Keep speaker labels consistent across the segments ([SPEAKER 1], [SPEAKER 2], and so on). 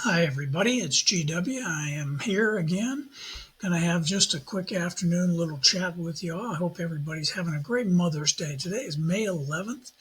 [SPEAKER 1] Hi, everybody. It's GW. I am here again. Going to have just a quick afternoon little chat with you all. I hope everybody's having a great Mother's Day. Today is May 11th,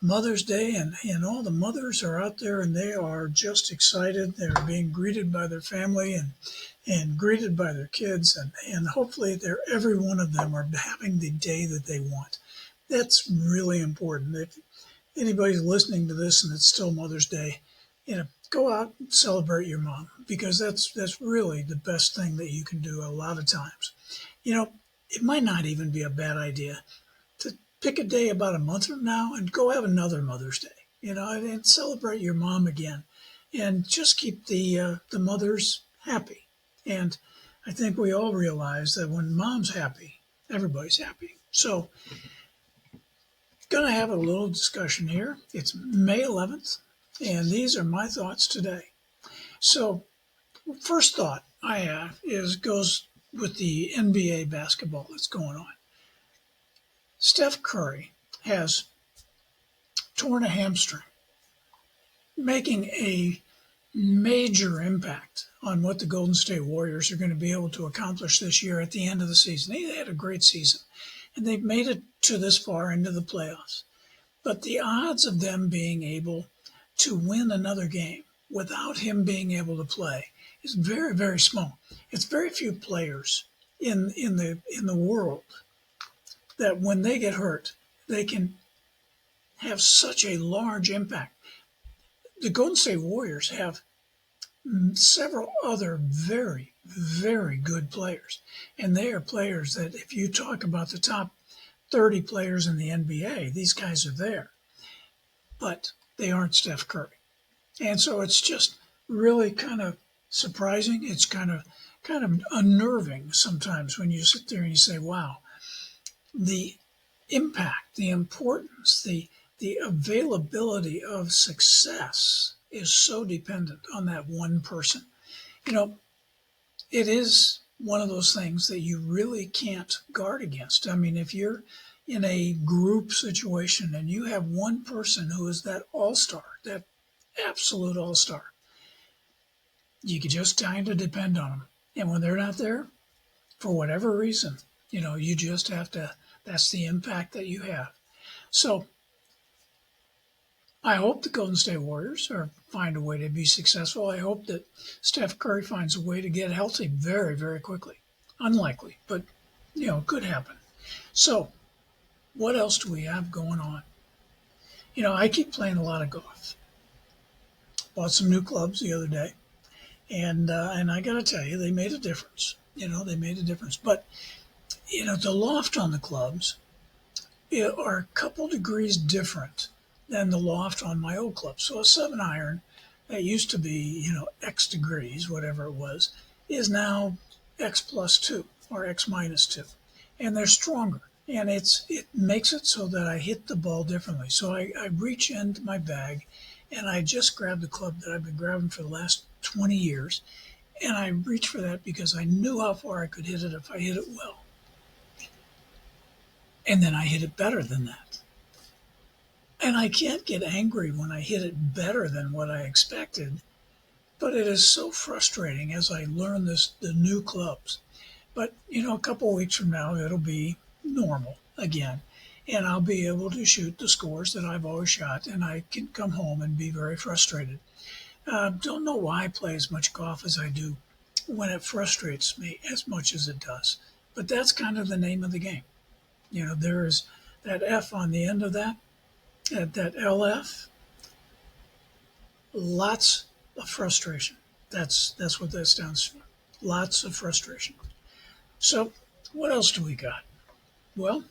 [SPEAKER 1] Mother's Day, and all the mothers are out there and they are just excited. They're being greeted by their family and greeted by their kids, and hopefully every one of them are having the day that they want. That's really important. If anybody's listening to this and it's still Mother's Day, go out and celebrate your mom because that's really the best thing that you can do a lot of times. You know, it might not even be a bad idea to pick a day about a month from now and go have another Mother's Day. And celebrate your mom again, and just keep the mothers happy. And I think we all realize that when mom's happy, everybody's happy. So, going to have a little discussion here. It's May 11th, and these are my thoughts today. So, first thought I have goes with the NBA basketball that's going on. Steph Curry has torn a hamstring, making a major impact on what the Golden State Warriors are going to be able to accomplish this year at the end of the season. They had a great season, and they've made it to this far into the playoffs. But the odds of them being able to win another game without him being able to play is very, very small. It's very few players in the world that when they get hurt, they can have such a large impact. The Golden State Warriors have several other very, very good players. And they are players that if you talk about the top 30 players in the NBA, these guys are there. But they aren't Steph Curry. And so it's just really kind of surprising. It's kind of unnerving sometimes when you sit there and you say, wow, the impact, the importance, the availability of success is so dependent on that one person. You know, it is one of those things that you really can't guard against. I mean, if you're in a group situation and you have one person who is that all-star, that absolute all-star, you can just kind of depend on them. And when they're not there, for whatever reason, you just have to, that's the impact that you have. So I hope the Golden State Warriors find a way to be successful. I hope that Steph Curry finds a way to get healthy very, very quickly. Unlikely, but, it could happen. So what else do we have going on? I keep playing a lot of golf. Bought some new clubs the other day, and I got to tell you, they made a difference. They made a difference. But the loft on the clubs are a couple degrees different than the loft on my old club. So a 7-iron that used to be X degrees, whatever it was, is now X plus 2 or X minus 2, and they're stronger. And it makes it so that I hit the ball differently. So I reach into my bag and I just grab the club that I've been grabbing for the last 20 years. And I reach for that because I knew how far I could hit it if I hit it well. And then I hit it better than that. And I can't get angry when I hit it better than what I expected. But it is so frustrating as I learn the new clubs. But, a couple of weeks from now, it'll be normal again. And I'll be able to shoot the scores that I've always shot, and I can come home and be very frustrated. Don't know why I play as much golf as I do when it frustrates me as much as it does. But that's kind of the name of the game. There is that F on the end of that LF, lots of frustration. That's what that stands for. Lots of frustration. So what else do we got? Well,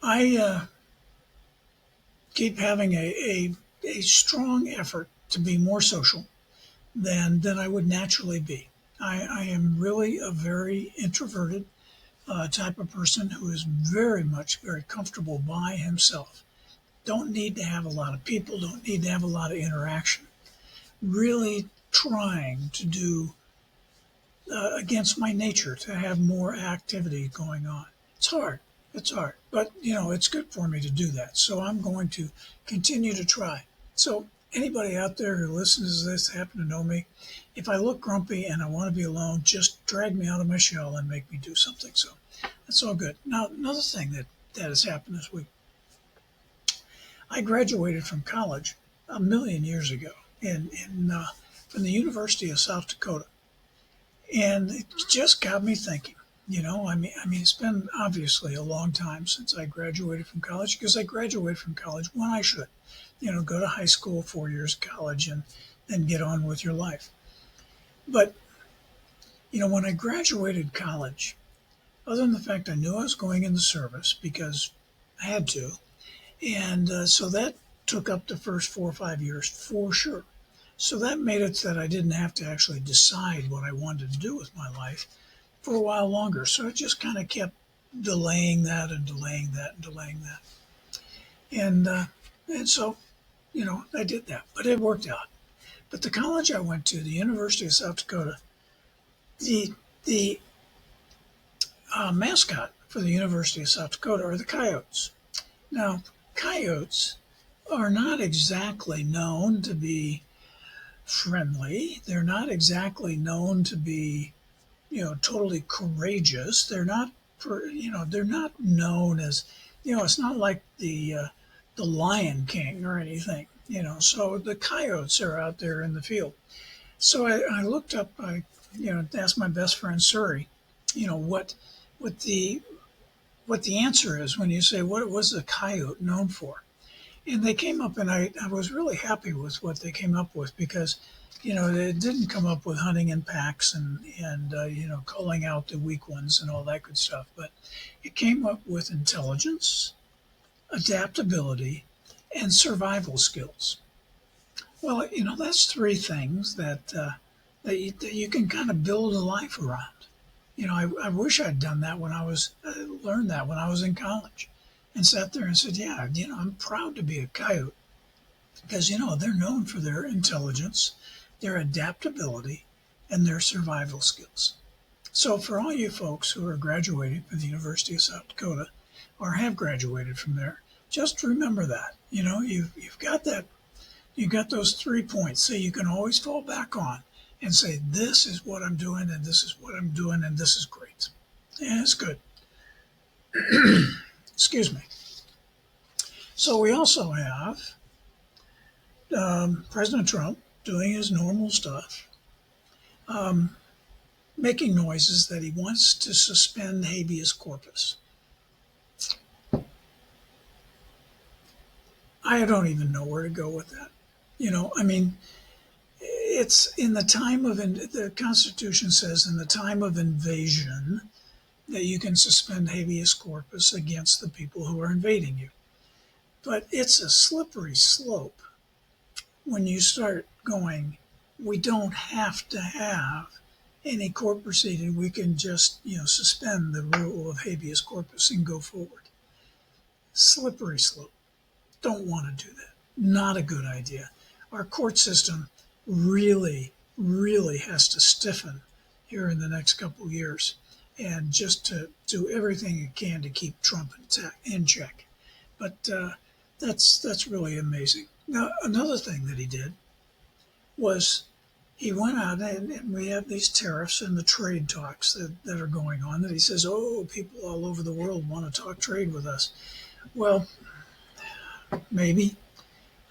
[SPEAKER 1] I keep having a strong effort to be more social than I would naturally be. I am really a very introverted type of person who is very comfortable by himself. Don't need to have a lot of people, don't need to have a lot of interaction. Really trying to do against my nature to have more activity going on. It's hard. It's hard. But, it's good for me to do that. So I'm going to continue to try. So anybody out there who listens to this happen to know me, if I look grumpy and I want to be alone, just drag me out of my shell and make me do something. So that's all good. Now, another thing that has happened this week, I graduated from college a million years ago from the University of South Dakota. And it just got me thinking, I mean, it's been obviously a long time since I graduated from college because I graduated from college when I should, go to high school, 4 years of college, and then get on with your life. But, when I graduated college, other than the fact I knew I was going in the service because I had to, and so that took up the first 4 or 5 years for sure. So that made it that I didn't have to actually decide what I wanted to do with my life for a while longer. So it just kind of kept delaying that and delaying that and delaying that. And so, I did that, but it worked out. But the college I went to, the University of South Dakota, the mascot for the University of South Dakota are the coyotes. Now, coyotes are not exactly known to be friendly. They're not exactly known to be, totally courageous. They're not known as, it's not like the Lion King or anything, So the coyotes are out there in the field. So I looked up, asked my best friend Suri, what the what the answer is when you say what was the coyote known for. And they came up, and I was really happy with what they came up with because, they didn't come up with hunting in packs and calling out the weak ones and all that good stuff. But it came up with intelligence, adaptability, and survival skills. Well, that's three things that you can kind of build a life around. I wish I'd done that when learned that when I was in college and sat there and said, yeah, I'm proud to be a coyote because, they're known for their intelligence, their adaptability, and their survival skills. So for all you folks who are graduating from the University of South Dakota or have graduated from there, just remember that, you've got that, you've got those 3 points so you can always fall back on and say, this is what I'm doing and this is what I'm doing and this is great. And it's good. Excuse me. So we also have President Trump doing his normal stuff, making noises that he wants to suspend habeas corpus. I don't even know where to go with that. I mean, it's in the time of, the Constitution says in the time of invasion that you can suspend habeas corpus against the people who are invading you. But it's a slippery slope when you start going, we don't have to have any court proceeding. We can just, suspend the rule of habeas corpus and go forward. Slippery slope. Don't want to do that. Not a good idea. Our court system really, really has to stiffen here in the next couple of years and just to do everything it can to keep Trump in check. But that's really amazing. Now, another thing that he did was he went out and we have these tariffs and the trade talks that are going on that he says, oh, people all over the world want to talk trade with us. Well, maybe.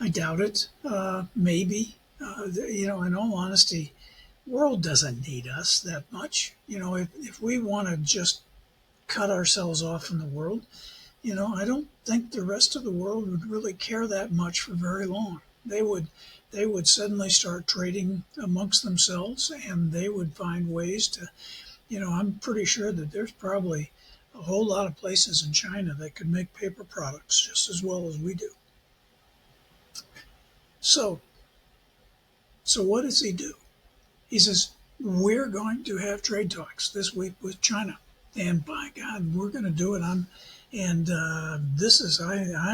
[SPEAKER 1] I doubt it. Maybe. In all honesty, world doesn't need us that much. If we want to just cut ourselves off from the world, I don't think the rest of the world would really care that much for very long. They would suddenly start trading amongst themselves, and they would find ways to, I'm pretty sure that there's probably a whole lot of places in China that could make paper products just as well as we do. So what does he do? He says, we're going to have trade talks this week with China. And by God, we're going to do it. I'm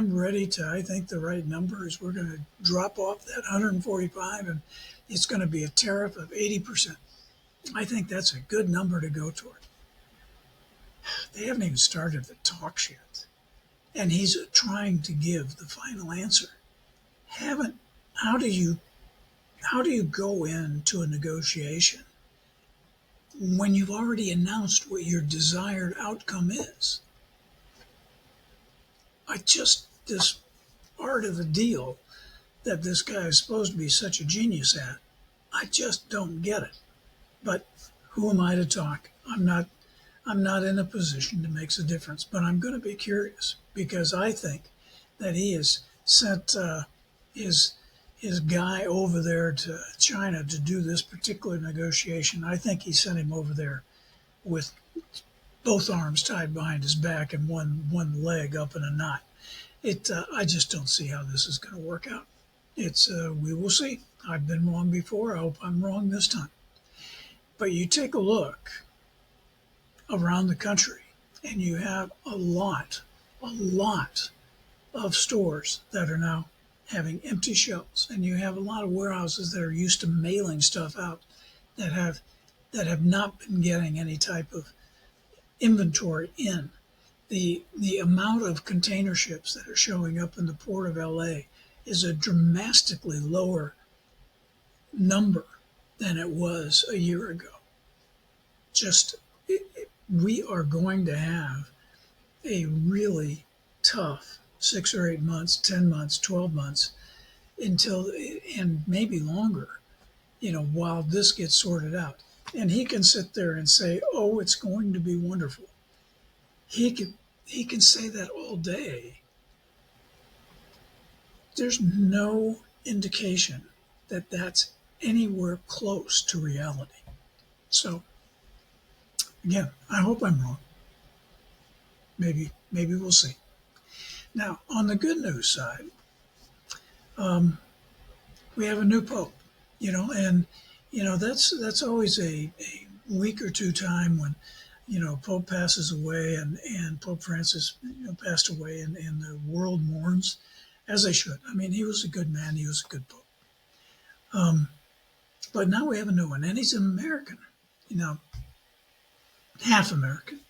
[SPEAKER 1] ready to, I think the right number is we're going to drop off that 145 and it's going to be a tariff of 80%. I think that's a good number to go toward. They haven't even started the talks yet. And he's trying to give the final answer. how do you go into a negotiation when you've already announced what your desired outcome is? This art of the deal that this guy is supposed to be such a genius at, I just don't get it. But who am I to talk? I'm not in a position to make a difference, but I'm going to be curious because I think that he has sent his guy over there to China to do this particular negotiation. I think he sent him over there with both arms tied behind his back and one leg up in a knot. I just don't see how this is going to work out. We will see. I've been wrong before. I hope I'm wrong this time. But you take a look around the country, and you have a lot of stores that are now having empty shelves, and you have a lot of warehouses that are used to mailing stuff out that have not been getting any type of inventory in. The amount of container ships that are showing up in the port of LA is a dramatically lower number than it was a year ago. We are going to have a really tough 6 or 8 months, 10 months, 12 months and maybe longer, while this gets sorted out. And he can sit there and say, "Oh, it's going to be wonderful." He can say that all day. There's no indication that that's anywhere close to reality. So again, I hope I'm wrong. Maybe we'll see. Now, on the good news side, we have a new pope, and that's always a week or two time when Pope passes away, and Pope Francis passed away, and the world mourns, as they should. I mean, he was a good man. He was a good pope. But now we have a new one, and he's an American, half American.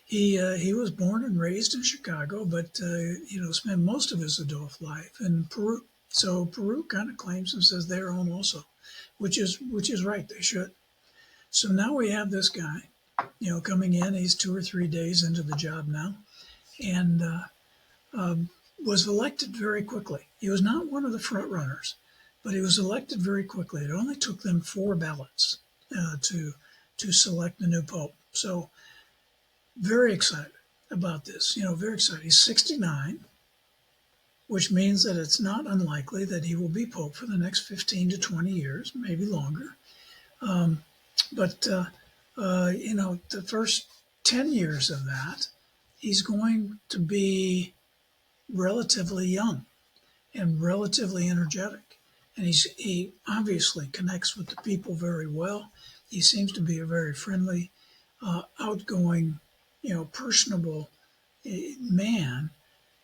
[SPEAKER 1] He was born and raised in Chicago, but spent most of his adult life in Peru. So Peru kind of claims and says they're own also, which is right. They should. So now we have this guy, coming in. He's 2 or 3 days into the job now, and was elected very quickly. He was not one of the front runners, but he was elected very quickly. It only took them 4 ballots to select the new pope. So very excited about this. Very excited. He's 69, which means that it's not unlikely that he will be pope for the next 15 to 20 years, maybe longer. But the first 10 years of that, he's going to be relatively young and relatively energetic. And he obviously connects with the people very well. He seems to be a very friendly, outgoing, personable man,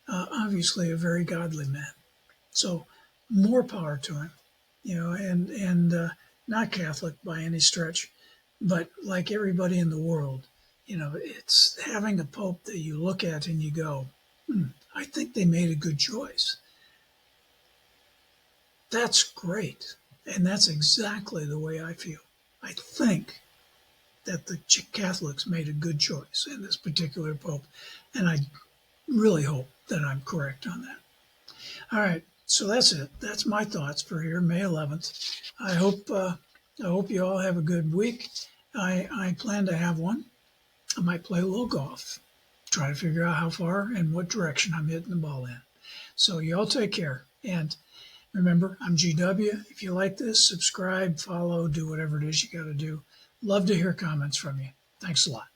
[SPEAKER 1] obviously a very godly man. So more power to him, and not Catholic by any stretch, but like everybody in the world, it's having a pope that you look at and you go, I think they made a good choice. That's great. And that's exactly the way I feel. I think that the Catholics made a good choice in this particular pope. And I really hope that I'm correct on that. All right. So that's it. That's my thoughts for here, May 11th. I hope you all have a good week. I plan to have one. I might play a little golf, try to figure out how far and what direction I'm hitting the ball in. So y'all take care. And remember, I'm GW. If you like this, subscribe, follow, do whatever it is you got to do. Love to hear comments from you. Thanks a lot.